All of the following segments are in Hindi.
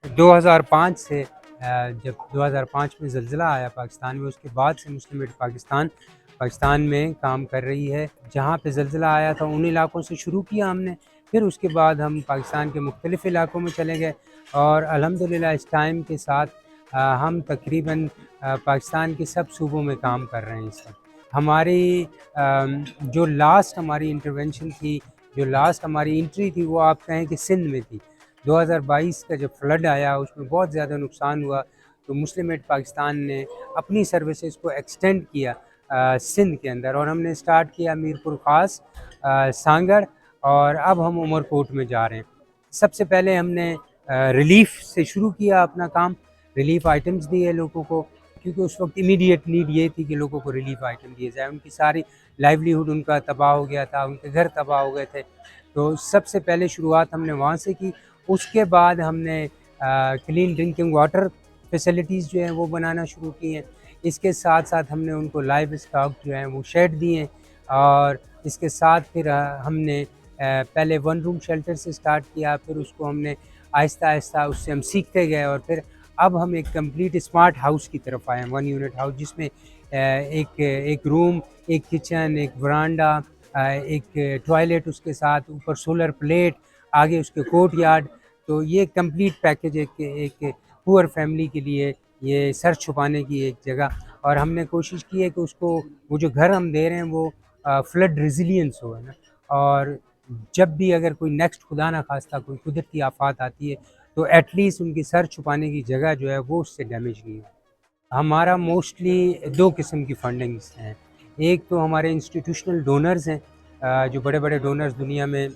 2005 से जब 2005 में ज़लज़ला आया पाकिस्तान में, उसके बाद से मुस्लिम एड पाकिस्तान में काम कर रही है। जहाँ पे ज़लज़ला आया था उन इलाकों से शुरू किया हमने, फिर उसके बाद हम पाकिस्तान के मुख्तलिफ़ इलाकों में चले गए और अल्हम्दुलिल्लाह इस टाइम के साथ हम तकरीबन पाकिस्तान के सब सूबों में काम कर रहे हैं इस वक़्त। हमारी जो लास्ट हमारी इंटरवेंशन थी, जो लास्ट हमारी एंट्री थी, वो आप कहें कि सिंध में थी। 2022 का जब फ्लड आया उसमें बहुत ज़्यादा नुकसान हुआ, तो मुस्लिम एड पाकिस्तान ने अपनी सर्विसेज को एक्सटेंड किया सिंध के अंदर और हमने स्टार्ट किया मीरपुर ख़ास, सांगड़ और अब हम उमरकोट में जा रहे हैं। सबसे पहले हमने रिलीफ़ से शुरू किया अपना काम, रिलीफ़ आइटम्स दिए लोगों को, क्योंकि उस वक्त इमीडिएट नीड ये थी कि लोगों को रिलीफ़ आइटम दिए जाए। उनकी सारी लाइवलीहुड उनका तबाह हो गया था, उनके घर तबाह हो गए थे। तो सबसे पहले शुरुआत हमने वहाँ से की। उसके बाद हमने क्लीन ड्रिंकिंग वाटर फैसिलिटीज़ जो हैं वो बनाना शुरू की हैं। इसके साथ-साथ हमने उनको लाइव स्टॉक जो हैं वो शेड दिए हैं और इसके साथ फिर हमने पहले वन रूम शेल्टर से स्टार्ट किया, फिर उसको हमने आहिस्ता-आहिस्ता उससे हम सीखते गए और फिर अब हम एक कंप्लीट स्मार्ट हाउस की तरफ आए हैं, वन यूनिट हाउस जिसमें एक रूम, एक किचन, एक वरांडा, एक टॉयलेट उसके साथ, ऊपर सोलर प्लेट, आगे उसके कोर्टयार्ड। तो ये कंप्लीट पैकेज एक एक पुअर फैमिली के लिए ये सर छुपाने की एक जगह, और हमने कोशिश की है कि उसको वो जो घर हम दे रहे हैं वो फ्लड रेजिलियंस हो, है ना? और जब भी अगर कोई नेक्स्ट खुदा ना खास्ता कोई कुदरती आफ़ात आती है, तो एटलीस्ट उनकी सर छुपाने की जगह जो है वो उससे डैमेज नहीं हो। हमारा मोस्टली 2 किस्म की फंडिंग्स हैं। एक तो हमारे इंस्टीट्यूशनल डोनर्स हैं, जो बड़े-बड़े डोनर्स दुनिया में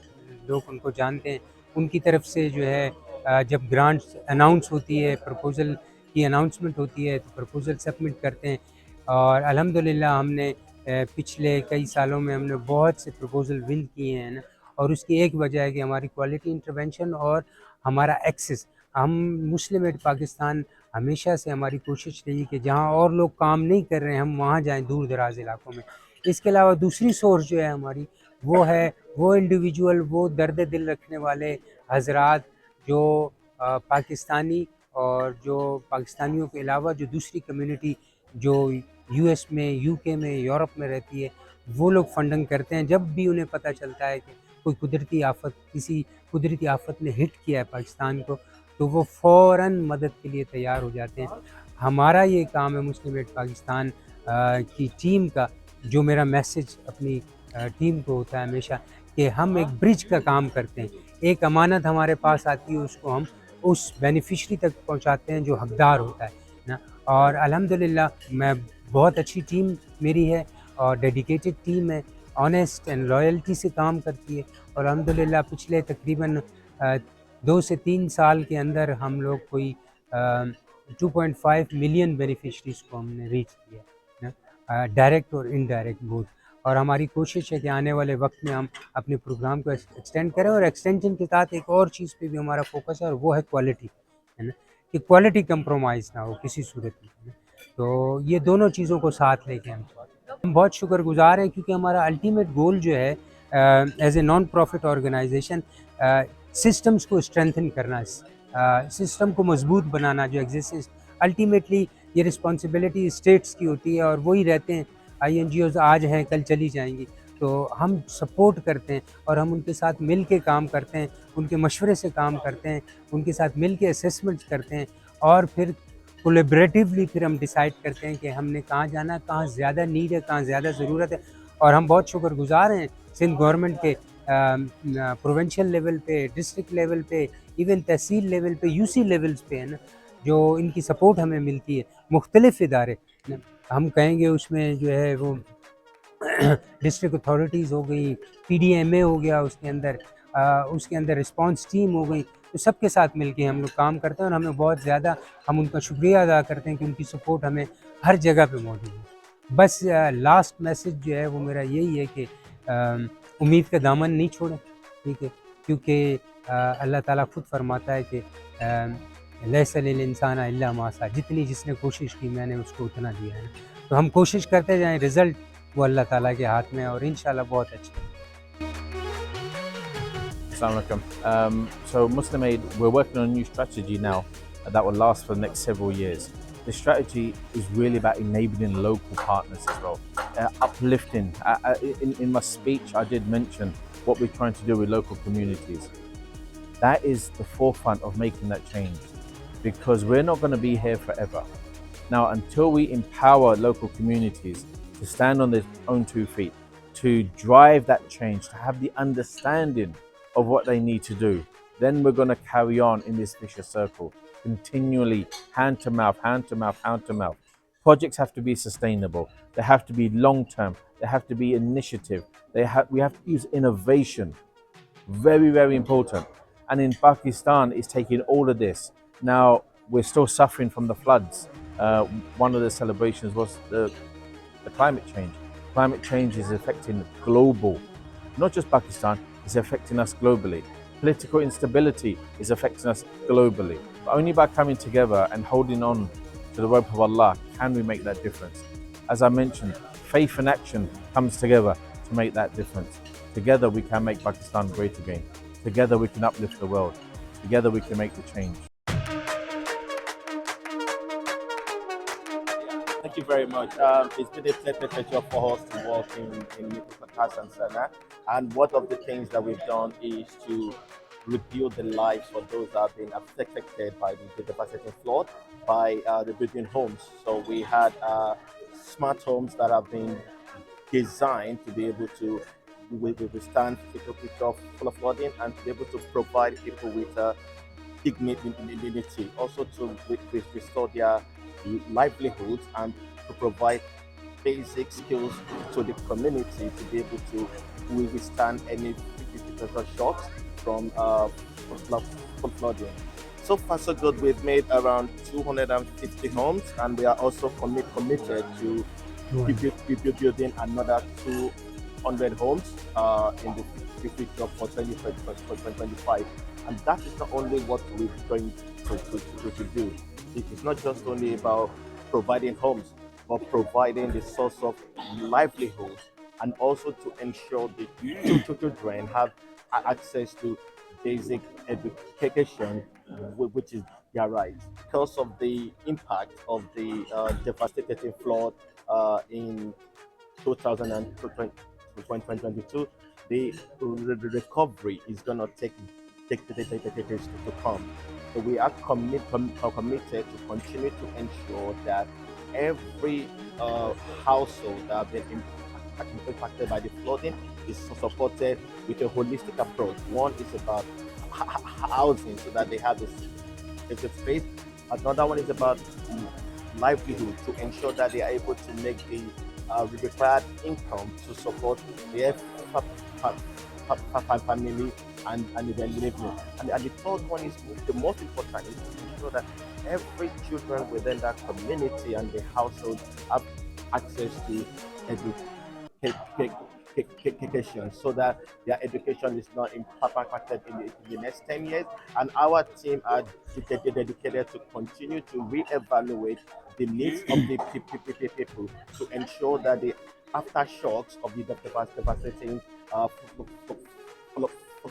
लोग उनको जानते हैं, उनकी तरफ से जो है जब ग्रांट्स अनाउंस होती है, प्रपोज़ल की अनाउंसमेंट होती है, तो प्रपोज़ल सबमिट करते हैं और अल्हम्दुलिल्लाह हमने पिछले कई सालों में हमने बहुत से प्रपोज़ल विन किए हैं ना, और उसकी एक वजह है कि हमारी क्वालिटी इंटरवेंशन और हमारा एक्सेस। हम मुस्लिम एड पाकिस्तान हमेशा से हमारी कोशिश रही कि जहाँ और लोग काम नहीं कर रहे हैं, हम वहाँ जाएँ दूर दराज़ इलाकों में। इसके अलावा दूसरी सोर्स जो है हमारी, वो है वो इंडिविजुअल, वो दर्द दिल रखने वाले हज़रात जो पाकिस्तानी और जो पाकिस्तानियों के अलावा जो दूसरी कम्युनिटी जो यूएस में, यूके में, यूरोप में रहती है, वो लोग फंडिंग करते हैं। जब भी उन्हें पता चलता है कि कोई कुदरती आफ़त, किसी कुदरती आफ़त ने हिट किया है पाकिस्तान को, तो वो फ़ौरन मदद के लिए तैयार हो जाते हैं। हमारा ये काम है मुस्लिम एड पाकिस्तान की टीम का, जो मेरा मैसेज अपनी टीम को होता है हमेशा, कि हम एक ब्रिज का काम करते हैं। एक अमानत हमारे पास आती है, उसको हम उस बेनिफिशरी तक पहुँचाते हैं जो हकदार होता है ना। और अल्हम्दुलिल्लाह मैं बहुत अच्छी टीम मेरी है और डेडिकेटेड टीम है, ऑनेस्ट एंड लॉयल्टी से काम करती है और अल्हम्दुलिल्लाह पिछले तकरीबन 2 से 3 साल के अंदर हम लोग कोई 2.5 मिलियन बेनिफिशरीज़ को हमने रीच किया है ना, डायरेक्ट और इनडायरेक्ट बोथ। और हमारी कोशिश है कि आने वाले वक्त में हम अपने प्रोग्राम को एक्सटेंड करें और एक्सटेंशन के साथ एक और चीज़ पे भी हमारा फोकस है और वो है क्वालिटी, है ना, कि क्वालिटी कंप्रोमाइज़ ना हो किसी सूरत में, है ना। तो ये दोनों चीज़ों को साथ लेके हम बहुत शुक्रगुज़ार हैं, क्योंकि हमारा अल्टीमेट गोल जो है as a non profit organisation systems को स्ट्रेंथन करना, सिस्टम को मजबूत बनाना जो एग्जिस्ट। अल्टीमेटली ये रिस्पॉन्सिबिलिटी स्टेट्स की होती है और वही रहते हैं। INGOs आज हैं कल चली जाएंगी, तो हम सपोर्ट करते हैं और हम उनके साथ मिल के काम करते हैं, उनके मशवरे से काम करते हैं, उनके साथ मिल के असेसमेंट्स करते हैं और फिर कोलैबोरेटिवली फिर हम डिसाइड करते हैं कि हमने कहाँ जाना है, कहाँ ज़्यादा नीड है, कहाँ ज़्यादा ज़रूरत है। और हम बहुत शुक्रगुज़ार हैं सिंध गवर्नमेंट के, प्रोविंशियल लेवल पे, डिस्ट्रिक्ट लेवल पे, इवन तहसील लेवल पे, UC लेवल्स पे, है ना, जो इनकी सपोर्ट हमें मिलती है। मुख्तलिफ़ इदारे न हम कहेंगे उसमें जो है वो डिस्ट्रिक्ट अथॉरिटीज़ हो गई, PDMA हो गया उसके अंदर रिस्पॉन्स टीम हो गई, तो सबके साथ मिलके हम लोग काम करते हैं और हमें बहुत ज़्यादा हम उनका शुक्रिया अदा करते हैं कि उनकी सपोर्ट हमें हर जगह पे मौजूद है। बस लास्ट मैसेज जो है वो मेरा यही है कि उम्मीद का दामन नहीं छोड़ें, ठीक है? क्योंकि अल्लाह ताला खुद फरमाता है कि लैसा लिल इंसाना इल्ला मा सा, जितनी जिसने कोशिश की मैंने उसको उतना दिया है। तो हम कोशिश करते जाएँ, रिज़ल्ट वो अल्लाह ताला के हाथ में है और इंशाल्लाह बहुत अच्छा है। Assalamu alaikum. So Muslim Aid, we're working on a new strategy now that will last for the next several years. The strategy is really about enabling local partners as well, uplifting. In my speech, I did mention what we're trying to do with local communities. That is the forefront of making that change, because we're not going to be here forever. Now, until we empower local communities to stand on their own 2 feet, to drive that change, to have the understanding of what they need to do, then we're going to carry on in this vicious circle, continually hand to mouth, hand to mouth, hand to mouth. Projects have to be sustainable. They have to be long term. They have to be initiative. We have to use innovation. Very, very important. And in Pakistan, it's taking all of this. Now, we're still suffering from the floods. One of the celebrations was the climate change. Climate change is affecting global, not just Pakistan, it's affecting us globally. Political instability is affecting us globally. But only by coming together and holding on to the rope of Allah can we make that difference. As I mentioned, faith and action comes together to make that difference. Together we can make Pakistan great again. Together we can uplift the world. Together we can make the change. Thank you very much. It's been a pleasure for us to work in Hassan Sana. And one of the things that we've done is to rebuild the lives for those that have been affected by the devastating flood by rebuilding homes. So we had smart homes that have been designed to be able to withstand full of flooding and to be able to provide people with dignity, also to restore their livelihoods and to provide basic skills to the community to be able to withstand any physical shocks from flooding. So far, so good. We've made around 250 homes, and we are also committed to building another 200 homes in the future for 2025. And that is not only what we're going to do. It is not just only about providing homes, but providing the source of livelihood, and also to ensure the children have access to basic education, which is their right. Because of the impact of the devastating flood in 2022, the recovery is going to take decades to come. So we are committed to continue to ensure that every household that has been impacted by the flooding is supported with a holistic approach. One is about housing so that they have a space. Another one is about livelihood, to ensure that they are able to make the required income to support their family and their living. And the third one is the most important, is to ensure that every children within that community and the household have access to education, so that their education is not impacted in the next 10 years. And our team are dedicated to continue to reevaluate the needs of the people to ensure that the aftershocks of the devastating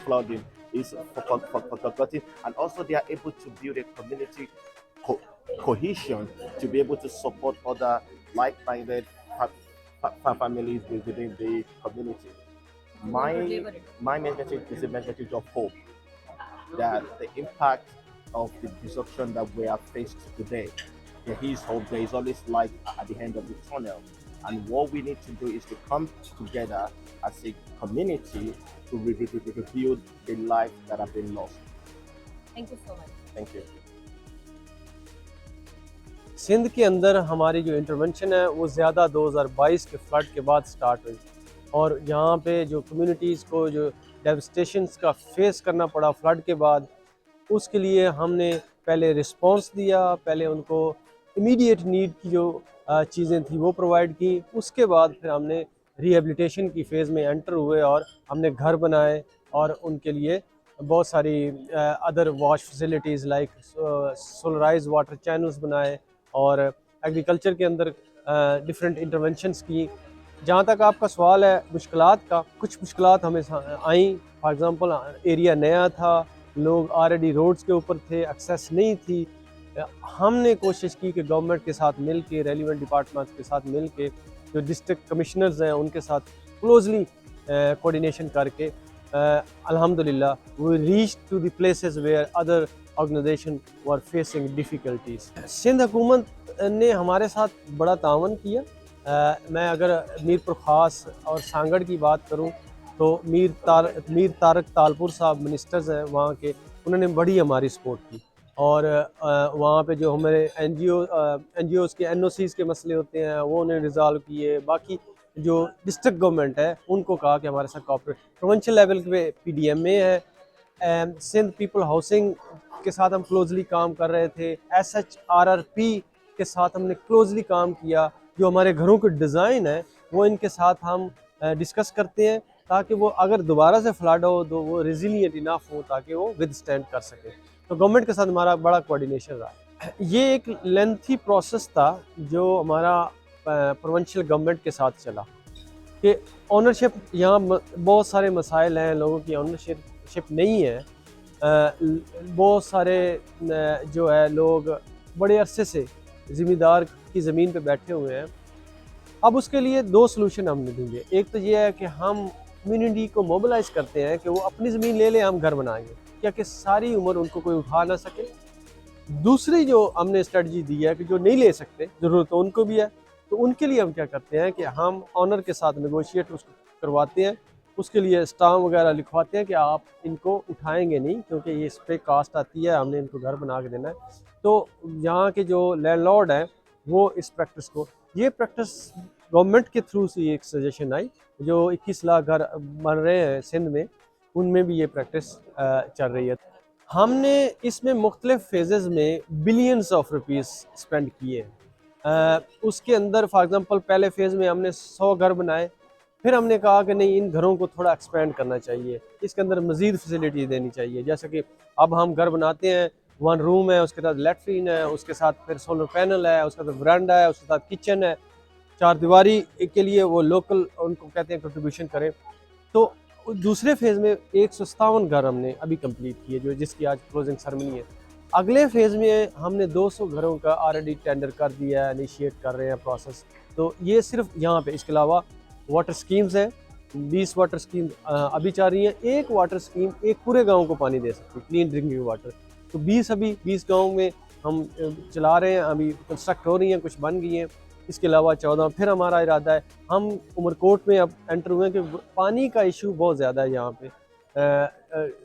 flooding is forgotten, and also they are able to build a community cohesion to be able to support other like-minded families within the community. My message is a message of hope, that the impact of the disruption that we are faced today, there is hope. There is always light at the end of the tunnel, and what we need to do is to come together as a community to rebuild the lives that have been lost. Thank you so much. Thank you. Sindh के अंदर हमारी जो इंटरवेंशन है वो ज़्यादा 2022 के फ्लड के बाद स्टार्ट हुई, और यहाँ पे जो कम्युनिटीज़ को जो डेवस्टेशंस का फेस करना पड़ा फ्लड के बाद, उसके लिए हमने पहले रिस्पांस दिया, पहले उनको इमीडिएट नीड की जो चीज़ें थी वो प्रोवाइड की। उसके बाद फिर हमने रिहेबिलिटेशन की फ़ेज़ में एंटर हुए और हमने घर बनाए और उनके लिए बहुत सारी other wash facilities like solarise water channels बनाए और एग्रीकल्चर के अंदर डिफरेंट इंटरवेंशंस की। जहाँ तक आपका सवाल है मुश्किलात का, कुछ मुश्किलात हमें आई फॉर एग्ज़ाम्पल एरिया नया था, लोग ऑलरेडी रोड्स के ऊपर थे, एक्सेस नहीं थी। हमने कोशिश की कि गवर्नमेंट के साथ मिल के, रेलिवेंट डिपार्टमेंट्स के साथ मिल के, जो डिस्ट्रिक्ट कमिश्नर्स हैं उनके साथ क्लोजली कोऑर्डिनेशन करके अल्हम्दुलिल्लाह we reach to the places where other organisation were facing difficulties. Sindh हुकूमत ने हमारे साथ बड़ा तावन किया। मैं अगर मीरपुर ख़ास और सांगड़ की बात करूं तो मीर तारक तालपुर साहब मिनिस्टर्स हैं वहाँ के, उन्होंने बड़ी हमारी सपोर्ट की। और वहाँ पे जो हमारे NGOs के NOCs के मसले होते हैं वो उन्हें रिज़ॉल्व किए। बाकी जो डिस्ट्रिक्ट गवर्नमेंट है उनको कहा कि हमारे साथ कॉपरेट। प्रोविंशियल लेवल पे PDMA है, सिंध पीपल हाउसिंग के साथ हम क्लोजली काम कर रहे थे, SHRRP के साथ हमने क्लोजली काम किया। जो हमारे घरों के डिज़ाइन है वो इनके साथ हम डिस्कस करते हैं ताकि वो अगर दोबारा से फ्लड हो तो वो रेजिलिएंट इनफ हो ताकि वो विदस्टैंड कर सके। तो गवर्नमेंट के साथ हमारा बड़ा कोऑर्डिनेशन रहा। ये एक लेंथी प्रोसेस था जो हमारा प्रोविंशियल गवर्नमेंट के साथ चला कि ओनरशिप, यहाँ बहुत सारे मसाइल हैं, लोगों की ओनरशिप नहीं है। बहुत सारे जो है लोग बड़े अरसे से ज़िम्मेदार की ज़मीन पे बैठे हुए हैं। अब उसके लिए दो सलूशन हमने ढूंढे। एक तो ये है कि हम कम्युनिटी को मोबिलाइज करते हैं कि वो अपनी ज़मीन ले लें, हम घर बनाएंगे, क्या कि सारी उम्र उनको कोई उठा ना सके। दूसरी जो हमने स्ट्रेटजी दी है कि जो नहीं ले सकते, ज़रूरत तो उनको भी है, तो उनके लिए हम क्या करते हैं कि हम ऑनर के साथ नेगोशिएट उसको करवाते हैं, उसके लिए स्टाम्प वगैरह लिखवाते हैं कि आप इनको उठाएंगे नहीं क्योंकि ये इस पर कास्ट आती है, हमने इनको घर बना के देना है। तो यहाँ के जो लैंडलॉर्ड हैं वो इस प्रैक्टिस को, ये प्रैक्टिस गवर्नमेंट के थ्रू से एक सजेशन आई, जो 21 लाख घर बन रहे हैं सिंध में, उनमें भी ये प्रैक्टिस चल रही है। हमने इसमें मुख्तलिफ फेजेज़ में बिलियंस ऑफ रुपीज़ स्पेंड किए हैं। उसके अंदर फॉर एग्ज़ाम्पल पहले फ़ेज़ में हमने 100 घर बनाए, फिर हमने कहा कि नहीं, इन घरों को थोड़ा एक्सपेंड करना चाहिए, इसके अंदर मज़ीद फैसिलिटी देनी चाहिए। जैसे कि अब हम घर बनाते हैं, 1 रूम है, उसके साथ लेटरिन है, उसके साथ फिर सोलर पैनल है, उसके साथ वरांडा है, उसके साथ किचन है, 4 दीवारी के लिए वो लोकल उनको कहते हैं कंट्रीब्यूशन करें। तो दूसरे फेज़ में 157 घर हमने अभी कंप्लीट किए, जो जिसकी आज क्लोजिंग सेरेमनी है। अगले फेज़ में हमने 200 घरों का ऑलरेडी टेंडर कर दिया है, इनिशिएट कर रहे हैं प्रोसेस। तो ये सिर्फ यहाँ पे, इसके अलावा वाटर स्कीम्स हैं, 20 वाटर स्कीम अभी चल रही हैं। एक वाटर स्कीम एक पूरे गाँव को पानी दे सकती है, क्लीन ड्रिंकिंग वाटर। तो 20 गाँव में हम चला रहे हैं, अभी कंस्ट्रक्ट हो रही हैं, कुछ बन गई हैं। इसके अलावा 14 फिर हमारा इरादा है, हम उमरकोट में अब एंटर हुए कि पानी का इशू बहुत ज़्यादा है यहाँ पे,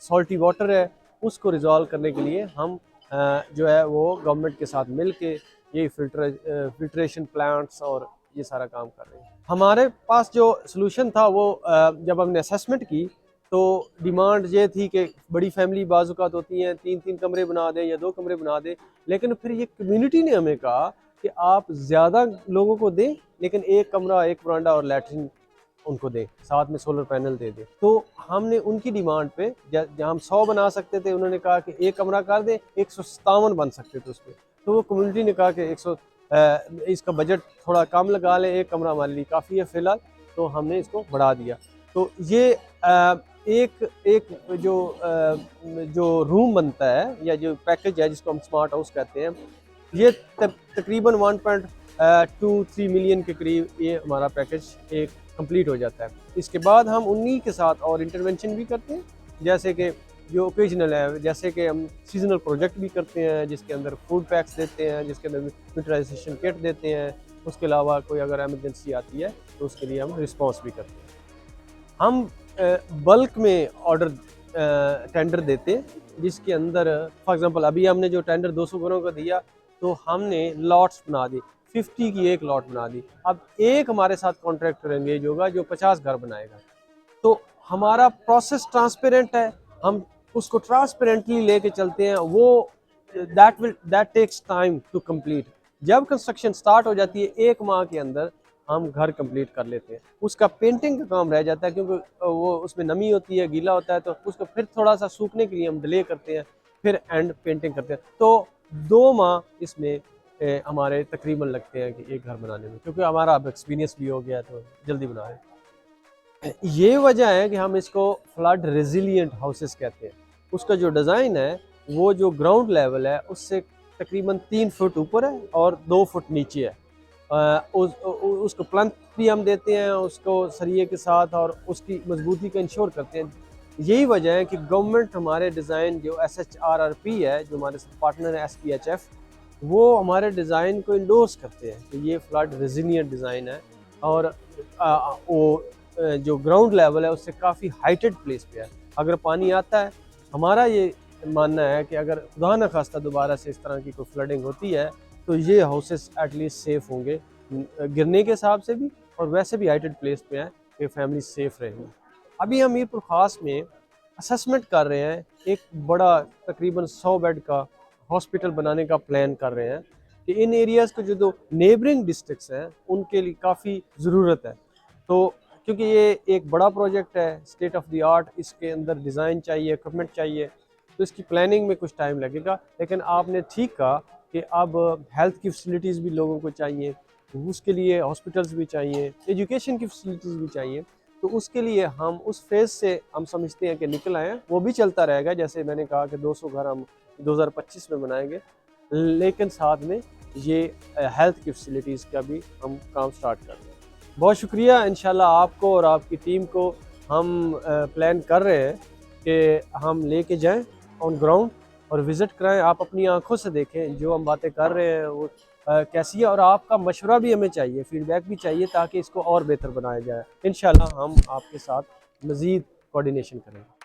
सॉल्टी वाटर है, उसको रिजॉल्व करने के लिए हम जो है वो गवर्नमेंट के साथ मिल के ये फिल्ट्रेशन प्लांट्स और ये सारा काम कर रहे हैं। हमारे पास जो सलूशन था वो जब हमने असेसमेंट की तो डिमांड ये थी कि बड़ी फैमिली बाज़ुकात होती हैं, 3-3 कमरे बना दें या 2 कमरे बना दें, लेकिन फिर ये कम्युनिटी ने हमें कहा कि आप ज़्यादा लोगों को दें लेकिन एक कमरा, एक वरांडा और लैट्रिन उनको दें, साथ में सोलर पैनल दे दें। तो हमने उनकी डिमांड पे, जहाँ हम 100 बना सकते थे, उन्होंने कहा कि एक कमरा कर दें, 157 बन सकते थे उस पर। तो वो कम्युनिटी ने कहा कि इसका बजट थोड़ा कम लगा लें, एक कमरा हमारे लिए काफ़ी है फ़िलहाल, तो हमने इसको बढ़ा दिया। तो ये एक जो रूम बनता है या जो पैकेज है जिसको हम स्मार्ट हाउस कहते हैं, ये तकरीबन 1.23 मिलियन के करीब ये हमारा पैकेज एक कंप्लीट हो जाता है। इसके बाद हम उन्हीं के साथ और इंटरवेंशन भी करते हैं, जैसे कि जो ओकेजनल है, जैसे कि हम सीजनल प्रोजेक्ट भी करते हैं जिसके अंदर फूड पैक्स देते हैं, जिसके अंदर न्यूट्राइजेशन किट देते हैं। उसके अलावा कोई अगर एमरजेंसी आती है तो उसके लिए हम रिस्पॉन्स भी करते हैं। हम बल्क में ऑर्डर टेंडर देते हैं जिसके अंदर फॉर एग्जांपल अभी हमने जो टेंडर 200 घरों का दिया तो हमने लॉट्स बना दी, 50 की एक लॉट बना दी। अब एक हमारे साथ कॉन्ट्रैक्टर एंगेज होगा जो 50 घर बनाएगा। तो हमारा प्रोसेस ट्रांसपेरेंट है, हम उसको ट्रांसपेरेंटली लेके चलते हैं। वो that takes time to complete. जब कंस्ट्रक्शन स्टार्ट हो जाती है 1 माह के अंदर हम घर कंप्लीट कर लेते हैं। उसका पेंटिंग का काम रह जाता है क्योंकि वो उसमें नमी होती है, गीला होता है, तो उसको फिर थोड़ा सा सूखने के लिए हम डिले करते हैं, फिर एंड पेंटिंग करते हैं। तो 2 माह इसमें हमारे तकरीबन लगते हैं कि एक घर बनाने में, क्योंकि हमारा अब एक्सपीरियंस भी हो गया तो जल्दी बना रहे हैं। ये वजह है कि हम इसको फ्लड रेजिलिएंट हाउसेस कहते हैं। उसका जो डिज़ाइन है वो जो ग्राउंड लेवल है उससे तकरीबन 3 फुट ऊपर है और 2 फुट नीचे है। उसको प्लंथ भी हम देते हैं उसको सरिये के साथ और उसकी मजबूती का इंश्योर करते हैं। यही वजह है कि गवर्नमेंट हमारे डिज़ाइन जो SHRRP है, जो हमारे पार्टनर है SPHF, वो हमारे डिज़ाइन को इंडोर्स करते हैं कि ये फ्लड रेजिलिएंट डिज़ाइन है और जो ग्राउंड लेवल है उससे काफ़ी हाइटेड प्लेस पे है। अगर पानी आता है, हमारा ये मानना है कि अगर खुदा न खास्ता दोबारा से इस तरह की कोई फ्लडिंग होती है तो ये हाउसेस एटलीस्ट सेफ होंगे गिरने के हिसाब से भी, और वैसे भी हाइटेड प्लेस पे हैं कि फैमिली सेफ रहेंगी। अभी हम मीरपुर ख़ास में असेसमेंट कर रहे हैं, एक बड़ा तकरीबन 100 बेड का हॉस्पिटल बनाने का प्लान कर रहे हैं कि इन एरियाज़ को जो नेबरिंग डिस्ट्रिक्ट्स हैं उनके लिए काफ़ी ज़रूरत है। तो क्योंकि ये एक बड़ा प्रोजेक्ट है, स्टेट ऑफ द आर्ट, इसके अंदर डिज़ाइन चाहिए, इक्विपमेंट चाहिए, तो इसकी प्लानिंग में कुछ टाइम लगेगा। लेकिन आपने ठीक कहा कि अब हेल्थ की फैसिलिटीज़ भी लोगों को चाहिए, उसके लिए हॉस्पिटल्स भी चाहिए, एजुकेशन की फैसिलिटीज़ भी चाहिए। तो उसके लिए हम उस फेज़ से हम समझते हैं कि निकल आए हैं। वो भी चलता रहेगा, जैसे मैंने कहा कि 200 घर हम 2025 में बनाएंगे, लेकिन साथ में ये हेल्थ की फैसिलिटीज़ का भी हम काम स्टार्ट कर रहे हैं। बहुत शुक्रिया। इंशाल्लाह आपको और आपकी टीम को हम प्लान कर रहे हैं कि हम लेके जाएं ऑन ग्राउंड और विज़िट कराएं, आप अपनी आंखों से देखें जो हम बातें कर रहे हैं वो कैसी है, और आपका मशवरा भी हमें चाहिए, फीडबैक भी चाहिए, ताकि इसको और बेहतर बनाया जाए। इंशाल्लाह हम आपके साथ मज़ीद कोऑर्डिनेशन करेंगे।